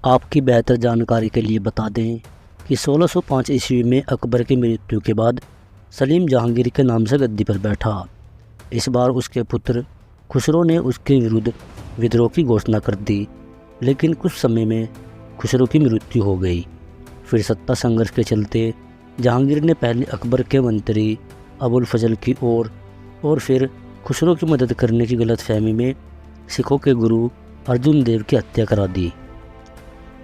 आपकी बेहतर जानकारी के लिए बता दें कि 1605 ईस्वी में अकबर की मृत्यु के बाद सलीम जहांगीर के नाम से गद्दी पर बैठा। इस बार उसके पुत्र खुसरो ने उसके विरुद्ध विद्रोह की घोषणा कर दी, लेकिन कुछ समय में खुसरो की मृत्यु हो गई। फिर सत्ता संघर्ष के चलते जहांगीर ने पहले अकबर के मंत्री अबुल फजल की और फिर खुसरो की मदद करने की गलतफहमी में सिखों के गुरु अर्जुन देव की हत्या करा दी।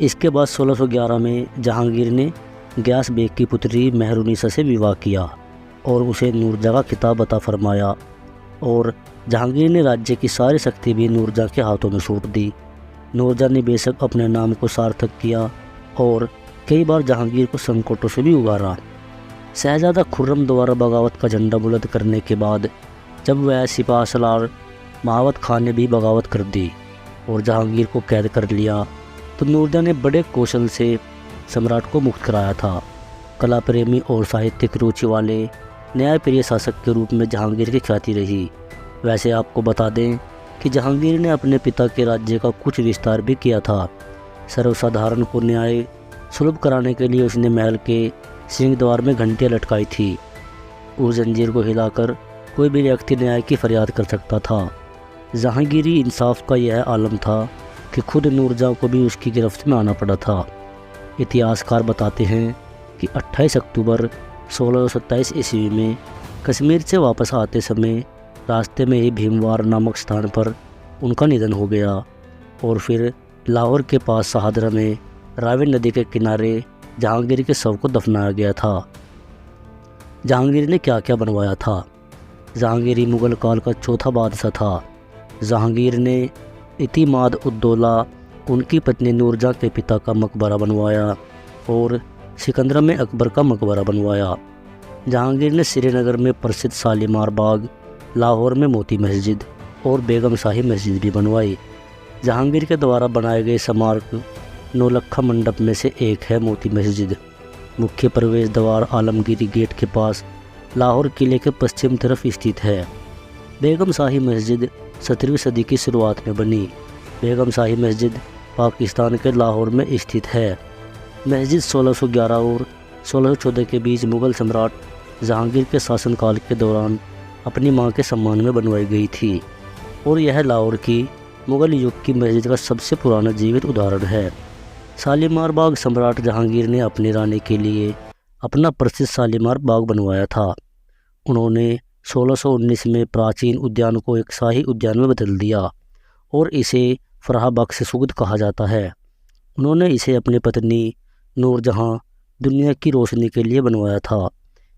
इसके बाद 1611 में जहांगीर ने ग्यास बेग की पुत्री मेहरुनिसा से विवाह किया और उसे नूरजहाँ का खिताब अता फरमाया, और जहांगीर ने राज्य की सारी शक्ति भी नूरजहाँ के हाथों में सौंप दी। नूरजहाँ ने बेशक अपने नाम को सार्थक किया और कई बार जहांगीर को संकटों से भी उबारा। शहजादा खुर्रम द्वारा बगावत का झंडा बुलंद करने के बाद जब वह सिपाह सलार महावत खान ने भी बगावत कर दी और जहांगीर को कैद कर लिया, तो नूरजहाँ ने बड़े कौशल से सम्राट को मुक्त कराया था। कला प्रेमी और साहित्यिक रुचि वाले न्यायप्रिय शासक के रूप में जहांगीर की ख्याति रही। वैसे आपको बता दें कि जहांगीर ने अपने पिता के राज्य का कुछ विस्तार भी किया था। सर्वसाधारण को न्याय सुलभ कराने के लिए उसने महल के सिंह द्वार में घंटियाँ लटकाई थी। उस जंजीर को हिलाकर कोई भी व्यक्ति न्याय की फरियाद कर सकता था। जहांगीरी इंसाफ का यह आलम था कि खुद नूरजहाँ को भी उसकी गिरफ्त में आना पड़ा था। इतिहासकार बताते हैं कि 28 अक्टूबर 1627 ईस्वी में कश्मीर से वापस आते समय रास्ते में ही भीमवार नामक स्थान पर उनका निधन हो गया, और फिर लाहौर के पास शहादरा में रावी नदी के किनारे जहांगीर के शव को दफनाया गया था। जहांगीर ने क्या क्या बनवाया था? जहांगीरी मुग़ल काल का चौथा बादशाह था। जहांगीर ने इतिमाद उद्दौला, उनकी पत्नी नूरजहाँ के पिता का मकबरा बनवाया और सिकंदरा में अकबर का मकबरा बनवाया। जहांगीर ने श्रीनगर में प्रसिद्ध शालीमार बाग, लाहौर में मोती मस्जिद और बेगम शाही मस्जिद भी बनवाई। जहांगीर के द्वारा बनाए गए स्मारक नौलखा मंडप में से एक है मोती मस्जिद। मुख्य प्रवेश द्वार आलमगीरी गेट के पास लाहौर किले के पश्चिम तरफ स्थित है। बेगम शाही मस्जिद 17वीं सदी की शुरुआत में बनी। बेगम शाही मस्जिद पाकिस्तान के लाहौर में स्थित है। मस्जिद 1611 और 1614 के बीच मुग़ल सम्राट जहांगीर के शासनकाल के दौरान अपनी मां के सम्मान में बनवाई गई थी, और यह लाहौर की मुग़ल युग की मस्जिद का सबसे पुराना जीवित उदाहरण है। शालीमार बाग सम्राट जहांगीर ने अपनी रानी के लिए अपना प्रसिद्ध शालीमार बाग बनवाया था। उन्होंने 1619 में प्राचीन उद्यान को एक शाही उद्यान में बदल दिया और इसे फराह बख्श सुगद कहा जाता है। उन्होंने इसे अपनी पत्नी नूरजहाँ दुनिया की रोशनी के लिए बनवाया था।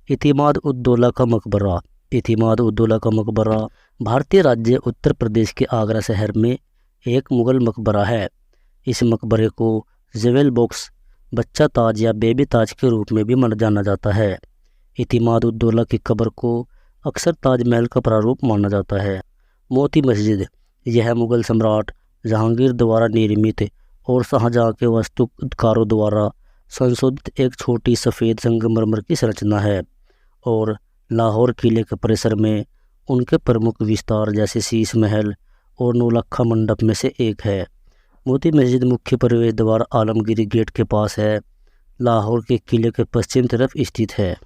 इतिमाद उद्दौला का मकबरा। इतिमाद उद्दौला का मकबरा भारतीय राज्य उत्तर प्रदेश के आगरा शहर में एक मुग़ल मकबरा है। इस मकबरे को ज्वेल बॉक्स, बच्चा ताज या बेबी ताज के रूप में भी जाना जाता है। इतिमाद उद्दौला की कब्र को अक्सर ताजमहल का प्रारूप माना जाता है। मोती मस्जिद, यह मुग़ल सम्राट जहांगीर द्वारा निर्मित और शाहजहाँ के वास्तुकारों द्वारा संशोधित एक छोटी सफ़ेद संगमरमर की संरचना है, और लाहौर किले के परिसर में उनके प्रमुख विस्तार जैसे शीश महल और नौलखा मंडप में से एक है। मोती मस्जिद मुख्य प्रवेश द्वार आलमगीरी गेट के पास है, लाहौर के किले के पश्चिम तरफ स्थित है।